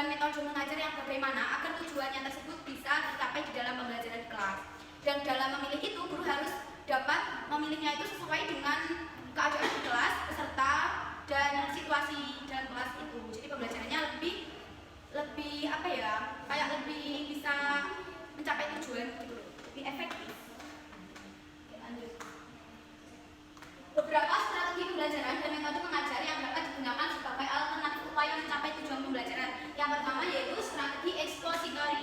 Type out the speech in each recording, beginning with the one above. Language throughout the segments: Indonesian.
dan metode mengajar yang bagaimana agar tujuannya tersebut bisa tercapai di dalam pembelajaran kelas. Dan dalam memilih itu, guru harus dapat memilihnya itu sesuai dengan keadaan di kelas, peserta, dan situasi dalam kelas itu. Jadi pembelajarannya lebih apa ya, kayak lebih bisa mencapai tujuan gitu, lebih efektif. Oke, lanjut. Beberapa strategi pembelajaran dan metode mengajar yang dapat digunakan sebagai alternatif upaya mencapai tujuan pembelajaran. Yang pertama yaitu strategi ekspositori,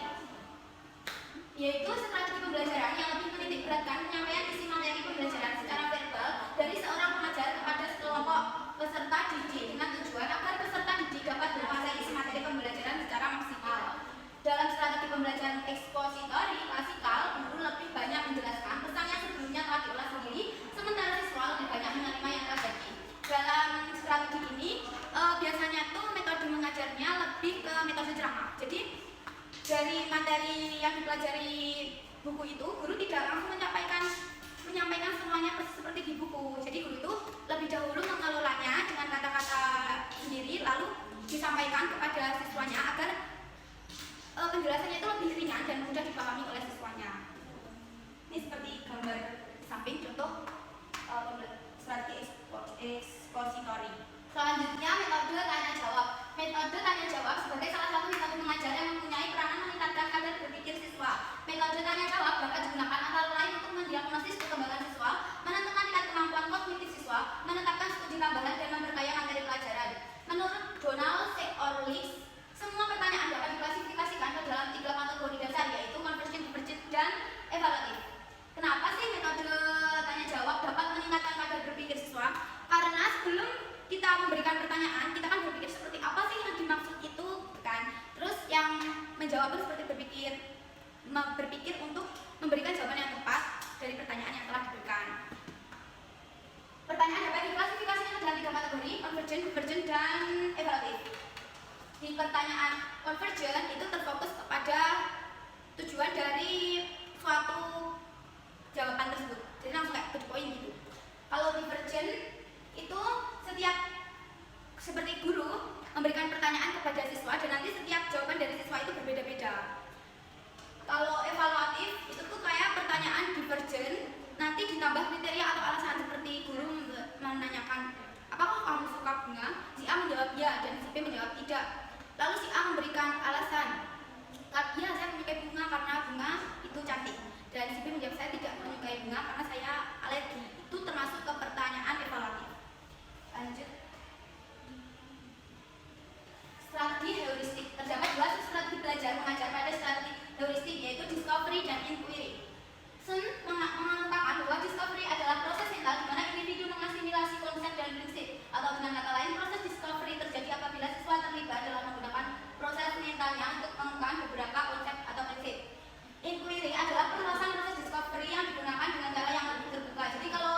yaitu strategi pembelajaran yang lebih menitik beratkan penyampaian isi materi pembelajaran secara verbal dari seorang pengajar kepada sekelompok peserta didik dengan tujuan agar peserta didik dapat menguasai isi materi pembelajaran secara maksimal. Dalam strategi pembelajaran ekspositori klasikal, guru lebih banyak menjelaskan pesan yang sebelumnya telah diolah sendiri, sementara siswa lebih banyak menerima yang telah jadi. Dalam strategi ini biasanya tuh metode mengajarnya lebih ke metode ceramah. Jadi dari materi yang dipelajari buku itu, guru tidak langsung menyampaikan semuanya persis seperti di buku. Jadi guru itu lebih dahulu mengelolanya dengan kata-kata sendiri, lalu disampaikan kepada siswanya agar penjelasannya itu lebih ringan dan mudah dipahami oleh siswanya. Ini seperti gambar samping contoh strategi ekspositori. Selanjutnya metode tanya jawab. Metode tanya jawab sebagai salah satu metode mengajar yang mempunyai peranan meningkatkan kadar berpikir siswa. Metode tanya jawab dapat digunakan antara lain untuk mendiagnosis perkembangan siswa, menentukan tingkat kemampuan kognitif siswa, menetapkan studi tambahan dan memperkaya materi pelajaran. Menurut Donald C. Orlick, semua pertanyaan dapat diklasifikasikan ke dalam 3 kategori dasar, yaitu conversion, divergent, dan evaluatif. Kenapa sih metode tanya jawab dapat meningkatkan kadar berpikir siswa? Karena sebelum kita memberikan pertanyaan, kita kan berpikir seperti apa sih yang dimaksud itu, kan? Terus yang menjawab itu seperti berpikir untuk memberikan jawaban yang tepat dari pertanyaan yang telah diberikan. Pertanyaan dapat diklasifikasikan ke dalam 3 kategori, convergent, divergent, dan evaluatif. Di pertanyaan convergent itu terfokus kepada tujuan dari suatu jawaban tersebut, jadi langsung kayak ke poin gitu. Kalau divergent itu setiap seperti guru memberikan pertanyaan kepada siswa dan nanti setiap jawaban dari siswa itu berbeda-beda. Kalau evaluatif itu tuh kayak pertanyaan divergent, nanti ditambah kriteria atau alasan, seperti guru menanyakan apakah kamu suka bunga, si A menjawab ya dan si B menjawab tidak. Lalu si A memberikan alasan, ya saya menyukai bunga karena bunga itu cantik, dan si B menjawab saya tidak menyukai bunga karena saya alergi. Itu termasuk ke pertanyaan evaluatif. Lanjut. Strategi heuristik. Terdapat 2 strategi belajar mengajar pada strategi heuristik, yaitu discovery dan inquiry. Sun mengatakan bahwa discovery adalah proses mental di mana individu mengasimilasi konsep dan prinsip, atau dengan kata lain proses discovery terjadi apabila siswa terlibat dalam menggunakan proses mentalnya untuk menemukan beberapa konsep atau prinsip. Inquiry adalah perluasan proses discovery yang digunakan dengan cara yang lebih terbuka. Jadi kalau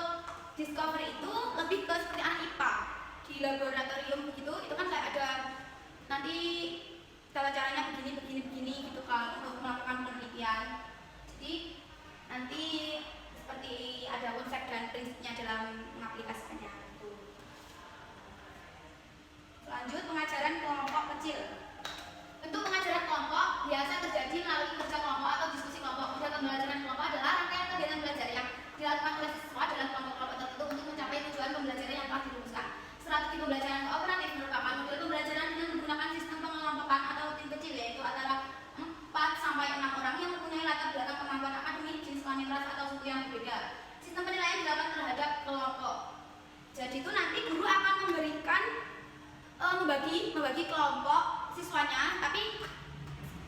discovery itu lebih ke seperti anak IPA di laboratorium begitu, itu kan kayak ada nanti cara-caranya begini gitu kan untuk melakukan penelitian. Jadi nanti seperti ada konsep dan prinsipnya dalam mengaplikasikannya itu. Lanjut, pengajaran kelompok kecil. Bentuk pengajaran kelompok biasa terjadi melalui kerja kelompok atau diskusi kelompok. Model pembelajaran kelompok adalah rangkaian kegiatan belajar yang dilakukan oleh siswa dalam kelompok-kelompok tertentu untuk mencapai tujuan pembelajaran yang telah dirumuskan. Strategi pembelajaran kooperatif merupakan model pembelajaran dengan menggunakan sistem pengelompokan atau tim kecil, yaitu antara 4 sampai 6 orang yang mempunyai latar belakang kemampuan akademik, jenis kelamin, ras, atau suku yang berbeda. Sistem penilaian dilakukan terhadap kelompok. Jadi itu nanti guru akan membagi kelompok siswanya, tapi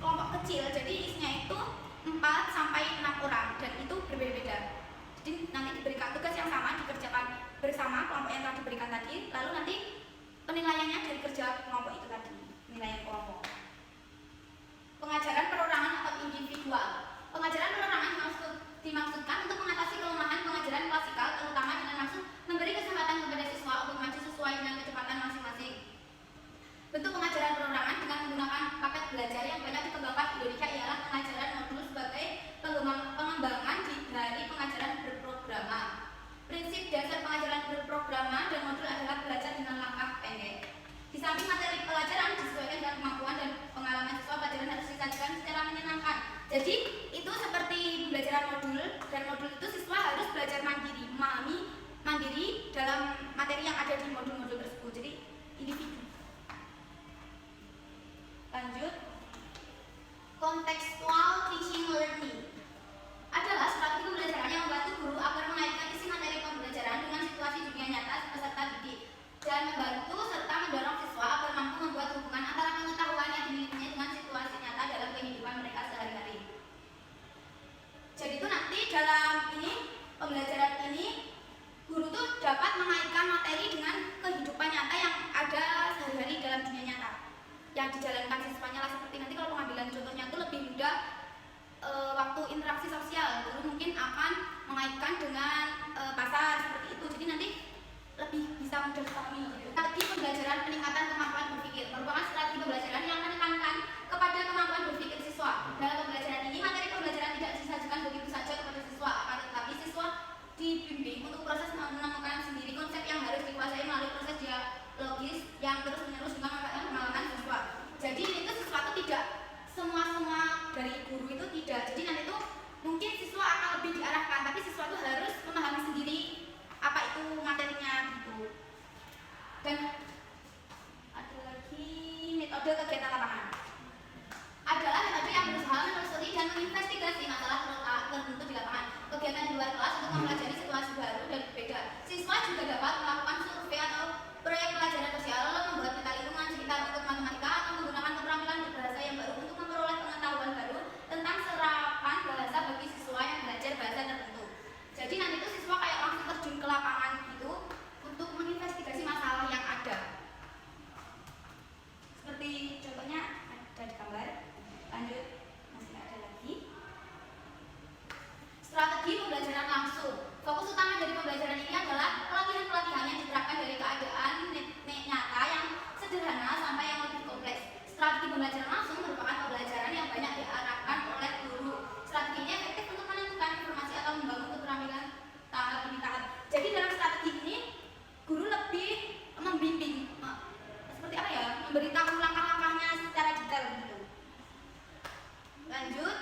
kelompok kecil. Jadi isinya itu 4 sampai 6 orang dan itu berbeda-beda. Jadi nanti diberikan tugas yang sama, dikerjakan bersama kelompok yang telah diberikan tadi, lalu nanti penilaiannya dari kerja kelompok itu tadi, penilaian kelompok. Pengajaran perorangan atau individual. Pengajaran perorangan dimaksudkan untuk mengatasi kelemahan pengajaran klasikal, terutama dengan langsung memberi kesempatan kepada siswa untuk maju sesuai dengan kecepatan masing-masing. Bentuk pengajaran perorangan dengan menggunakan paket belajar yang banyak dikembangkan di Indonesia ialah pengajaran modul sebagai pengembangan dari pengajaran berprograma. Prinsip dasar pengajaran berprograma dan modul adalah belajar dengan langkah pendek. Di samping materi pelajaran disesuaikan dengan kemampuan dan Jadi itu seperti pembelajaran modul, dan modul itu siswa harus belajar mandiri, memahami mandiri dalam materi yang ada di modul-modul tersebut. Jadi individu. Lanjut, contextual teaching learning adalah strategi pembelajaran yang membantu guru agar mengaitkan isi materi pembelajaran dengan situasi dunia nyata peserta didik dan membantu serta mendorong siswa agar mampu membuat hubungan antara pengetahuan yang dimilikinya dengan situasi nyata dalam kehidupan mereka sehari-hari. Jadi itu nanti dalam ini pembelajaran ini guru tuh dapat mengaitkan materi dengan kehidupan nyata yang ada sehari-hari dalam dunia nyata yang dijalankan siswanya lah. Seperti nanti kalau pengambilan contohnya itu lebih mudah waktu interaksi sosial, guru mungkin akan mengaitkan dengan pasar seperti itu. Jadi nanti lebih bisa mudah dipahami. Strategi pembelajaran peningkatan kemampuan berpikir merupakan strategi pembelajaran yang menekankan kepada kemampuan berpikir siswa. Dalam pembelajaran ini materi pembelajaran tidak disajikan begitu saja kepada siswa, akan tetapi siswa dibimbing untuk proses menemukan sendiri konsep yang harus dikuasai melalui proses dialogis yang terus-menerus dengan pengalaman siswa. Jadi itu sesuatu tidak semua dari guru itu tidak. Jadi nanti itu mungkin siswa akan lebih diarahkan, tapi siswa itu harus memahami sendiri apa itu materinya gitu. Dan ada lagi metode kegiatan lapangan. Adalah metode yang berusaha menelusuri dan menginvestigasi masalah tertentu di lapangan. Kegiatan di luar kelas untuk mempelajari situasi baru dan berbeda. Siswa juga dapat melakukan survei atau proyek pelajaran sosial, lalu membuat peta lingkungan sekitar untuk matematika atau menggunakan keterampilan berbahasa yang baru untuk memperoleh pengetahuan baru tentang serapan bahasa bagi siswa yang belajar bahasa tertentu. Jadi nanti itu siswa kayak langsung terjun ke lapangan gitu untuk menginvestigasi masalah yang ada. Seperti contohnya ada di gambar. Lanjut, masih ada lagi. Strategi pembelajaran langsung. Fokus utama dari pembelajaran ini adalah pelatihan-pelatihan yang diterapkan dari keadaan nyata yang sederhana sampai yang lebih kompleks. Strategi pembelajaran langsung merupakan pembelajaran yang banyak diarahkan oleh guru. Strategi ini efektif untuk menentukan informasi atau membangun keterampilan tahap demi tahap. Jadi dalam strategi ini guru lebih membimbing, seperti apa ya, memberitahu langkah-langkahnya secara detail gitu. Lanjut,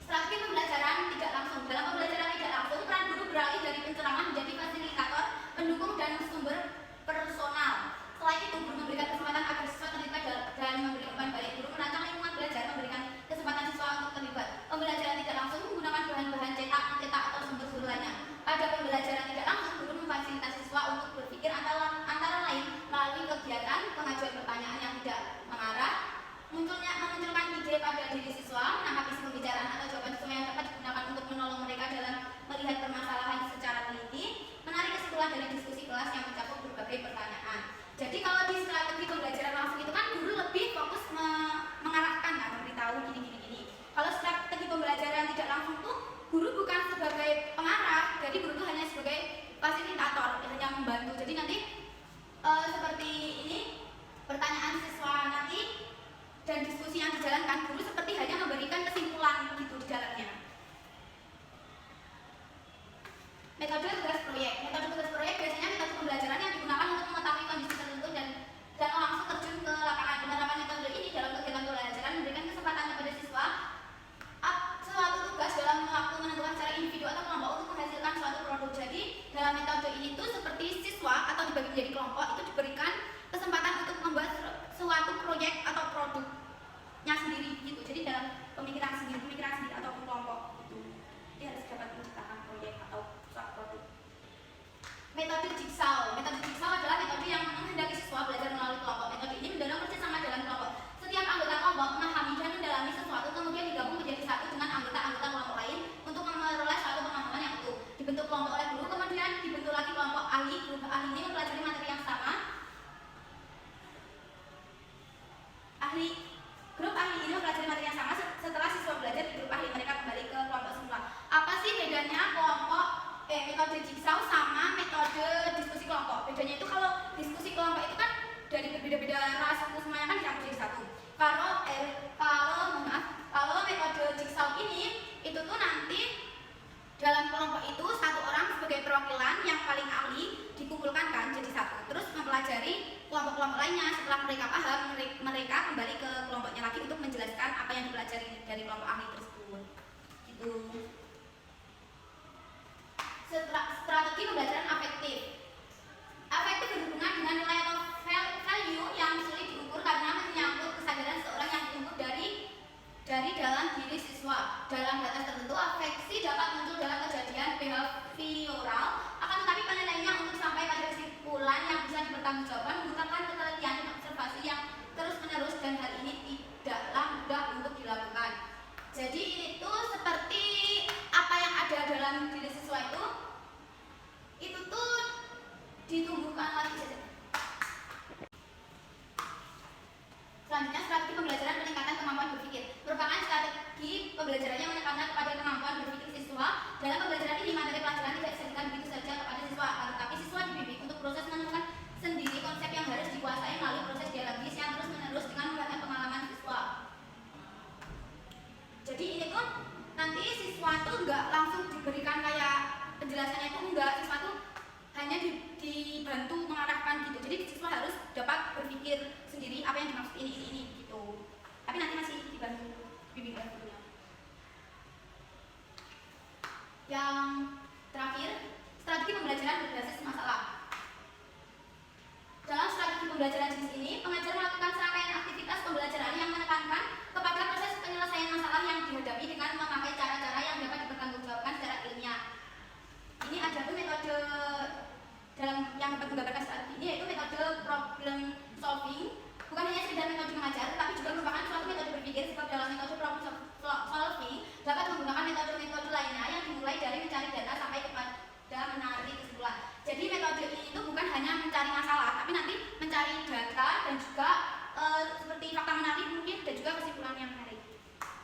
strategi pembelajaran tidak langsung. Dalam pembelajaran tidak langsung, peran guru beralih dari penceramah menjadi fasilitator, pendukung dan sumber personal. Selain itu, guru memberikan kesempatan agar siswa terlibat dan memberi umpan balik. Guru merancang lingkungan belajar, memberikan kesempatan siswa untuk terlibat. Pembelajaran tidak langsung menggunakan bahan-bahan cetak, mencetak atau sumber-sumber lainnya. Pada pembelajaran tidak langsung, guru memfasilitasi siswa untuk berpikir antara lain melalui kegiatan pengajuan pertanyaan yang tidak mengarah, memunculkan ide pada diri siswa, menangkap isi pembicaraan atau jawaban siswa yang dapat digunakan untuk menolong mereka dalam melihat permasalahan secara teliti, menarik kesimpulan dari diskusi kelas yang mencakup berbagai pertanyaan. Jadi kalau di strategi pembelajaran langsung itu kan guru lebih fokus mengarahkan, nah, memberitahu gini. Kalau strategi pembelajaran tidak langsung tuh guru bukan sebagai pengarah, jadi guru tuh hanya sebagai fasilitator, hanya membantu. Jadi nanti seperti ini pertanyaan siswa nanti dan diskusi yang dijalankan, guru seperti hanya memberikan kesimpulan gitu di dalamnya. Metode tugas proyek. Metode tugas proyek biasanya metode pembelajaran yang digunakan untuk mengetahui kondisi tertentu dan langsung terjun ke lapangan. Penerapan metode ini dalam kegiatan pembelajaran memberikan kesempatan kepada siswa suatu tugas dalam waktu menentukan secara individu atau kelompok untuk menghasilkan suatu produk. Jadi dalam metode ini tuh seperti siswa atau dibagi menjadi kelompok itu diberikan kesempatan untuk membuat suatu proyek atau produknya sendiri gitu. Jadi dalam pemikiran sendiri atau kelompok itu dia harus dapat menciptakan proyek atau suatu produk. Metode jigsaw. Metode jigsaw adalah metode yang menghendaki siswa belajar melalui kelompok. Metode ini mendorong kerjasama dalam kelompok. Setiap anggota kelompok memahami dan mendalami sesuatu, kemudian digabung menjadi satu dengan anggota-anggota kelompok lain untuk memperoleh suatu pemahaman yang utuh. Dibentuk kelompok oleh guru, kemudian dibentuk lagi kelompok ahli. Grup ahli ini mempelajari materi yang sama. Grup ahli ini mempelajari materi yang sama. Setelah siswa belajar di grup ahli, mereka kembali ke kelompok semula. Apa sih bedanya metode jigsaw sama metode diskusi kelompok? Bedanya itu kalau diskusi kelompok itu kan dari berbeda-beda ras semuanya kan dicampur jadi satu. Kalau metode jigsaw ini itu tuh nanti dalam kelompok itu satu orang sebagai perwakilan yang paling ahli dikumpulkan kan jadi satu. Terus mempelajari kelompok-kelompok lainnya. Setelah mereka paham, mereka kembali ke kelompoknya lagi untuk menjelaskan apa yang dipelajari dari kelompok ahli tersebut. gitu. Strategi pembelajaran afektif. Afektif berhubungan dengan nilai atau value yang sulit diukur karena menyangkut kesadaran seseorang yang tumbuh dari dalam diri siswa. Dalam batas tertentu, afeksi dapat muncul dalam kejadian behavioral, akan tetapi penilaiannya untuk sampai pada kesimpulan yang bisa dipertanggungjawabkan membutuhkan ketelitian dan observasi yang terus-menerus, dan hal ini tidaklah mudah untuk dilakukan. Jadi ini tuh seperti apa yang ada dalam diri siswa itu tuh ditumbuhkan lagi saja. Selanjutnya, strategi pembelajaran peningkatan kemampuan berpikir merupakan strategi pembelajaran yang menekankan kepada kemampuan berpikir siswa. Dalam pembelajaran ini, materi pelajaran tidak disajikan begitu saja kepada siswa, tetapi siswa dibimbing untuk proses menemukan sendiri konsep yang harus dikuasai melalui proses dialogis yang terus-menerus dengan melibatkan pengalaman siswa. Jadi ini tuh nanti siswa tuh nggak langsung diberikan kayak penjelasannya, itu enggak, siswa tuh hanya dibantu mengarahkan gitu. Jadi siswa harus dapat berpikir sendiri apa yang dimaksud ini gitu. Tapi nanti masih dibantu bimbingan gurunya. Yang terakhir, strategi pembelajaran berbasis masalah. Dalam strategi pembelajaran jenis ini, pengajar melakukan serangkaian aktivitas pembelajaran yang menekankan kepada proses penyelesaian masalah yang dihadapi dengan memakai cara-cara yang dapat dipertanggungjawabkan secara ilmiah. Ini ada tuh metode dalam yang dapat menggambarkan strategi ini, yaitu metode problem solving. Bukan hanya sekedar metode mengajar, tetapi juga merupakan suatu metode berpikir, sebab dalam metode problem solving dapat menggunakan metode-metode lainnya yang dimulai dari mencari data sampai kepada menarik kesimpulan. Jadi metode ini itu bukan hanya mencari masalah, tapi nanti mencari data dan juga seperti fakta menarik mungkin, dan juga kesimpulan yang menarik.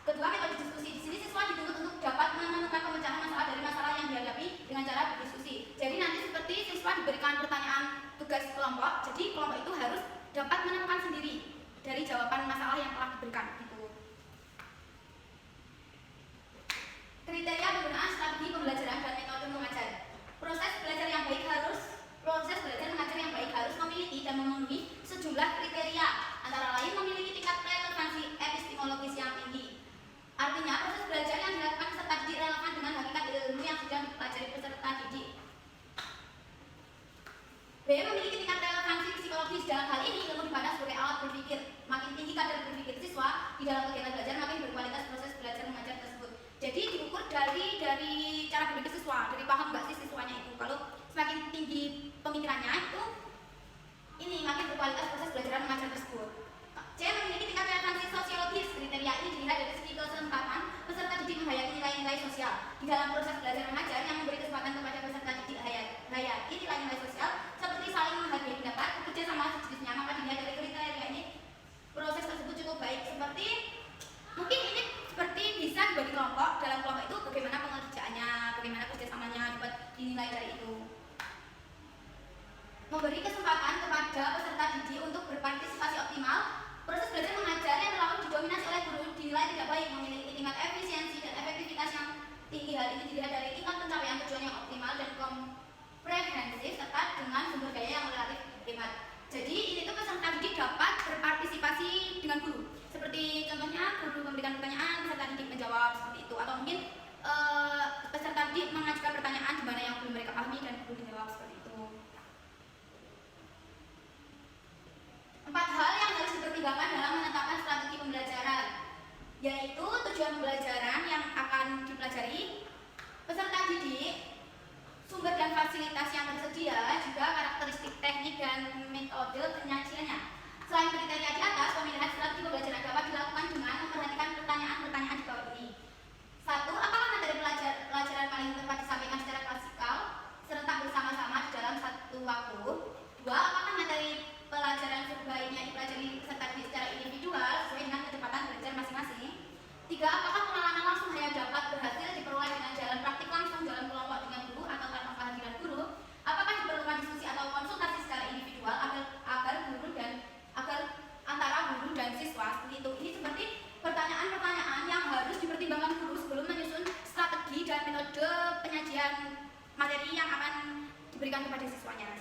Kedua, metode diskusi. Di sini siswa dituntut untuk dapat menemukan pemecahan masalah dari masalah yang dihadapi dengan cara berdiskusi. Jadi nanti seperti siswa diberikan pertanyaan tugas kelompok, jadi kelompok itu harus dapat menemukan sendiri dari jawaban masalah yang telah diberikan gitu. Kriteria penggunaan strategi pembelajaran dan metode mengajar. Proses belajar mengajar yang baik harus memiliki dan memenuhi sejumlah kriteria, antara lain memiliki tingkat relevansi epistemologis yang tinggi. Artinya, proses belajar yang dilakukan peserta didik relevan dengan hakikat ilmu yang sedang dipelajari peserta didik. B. Memiliki tingkat relevansi psikologis. Dalam hal ini, ilmu dipandang sebagai alat berpikir. Makin tinggi kadar berpikir siswa di dalam kegiatan belajar, makin berkualitas proses belajar mengajar tersebut. Jadi diukur dari cara berpikir siswa, dari paham nggak sih siswanya itu. Kalau semakin tinggi pemikirannya itu, ini makin berkualitas proses belajar mengajar tersebut. C. Memiliki tingkat relevansi sosiologis. Kriteria ini dilihat dari segi kesempatan peserta didik menghayati nilai-nilai sosial di dalam proses belajar mengajar yang memberi kesempatan kepada peserta didik hayati nilai-nilai sosial seperti saling menghargai pendapat, bekerja sama sejenisnya. Maka dilihat dari kriteria ini, proses tersebut cukup baik. Seperti mungkin ini seperti bisa dibagi kelompok. Dalam kelompok itu bagaimana pengerjaannya, bagaimana kerjasamanya dapat dinilai dari itu. Memberi kesempatan kepada peserta didik untuk berpartisipasi optimal. Proses belajar mengajar yang terlalu didominasi oleh guru dinilai tidak baik, memiliki tingkat efisiensi dan efektivitas yang tinggi. Hal ini dilihat dari tingkat pencapaian tujuan yang optimal dan komprehensif serta dengan sumber daya yang relatif hemat. Jadi ini tuh peserta didik dapat berpartisipasi dengan guru. Seperti contohnya guru memberikan pertanyaan, peserta didik menjawab seperti itu, atau mungkin peserta didik mengajukan pertanyaan di mana yang belum mereka pahami dan guru menjawab seperti itu. 4 hal yang harus dipertimbangkan dalam menetapkan strategi pembelajaran, yaitu tujuan pembelajaran yang akan dipelajari, peserta didik, sumber dan fasilitas yang tersedia, juga karakteristik teknik dan metode penyajiannya. Selain kriteria di atas, pemilihan strategi pembelajaran dapat dilakukan dengan memperhatikan pertanyaan-pertanyaan di bawah ini. 1. Apakah materi pelajaran paling tepat disampaikan secara klasikal, serentak bersama-sama di dalam satu waktu? 2. Apakah materi pelajaran sebaiknya dipelajari peserta didik secara individual sesuai dengan kecepatan belajar masing-masing? 3. Apakah pengalaman langsung hanya dapat berhasil diperoleh dengan jalan praktik langsung dalam kelompok dengan guru atau tanpa kehadiran guru? Apakah diperlukan diskusi atau konsultasi secara individual agar antara guru dan siswa? Seperti itu. Ini seperti pertanyaan-pertanyaan yang harus dipertimbangkan guru sebelum menyusun strategi dan metode penyajian materi yang akan diberikan kepada siswanya.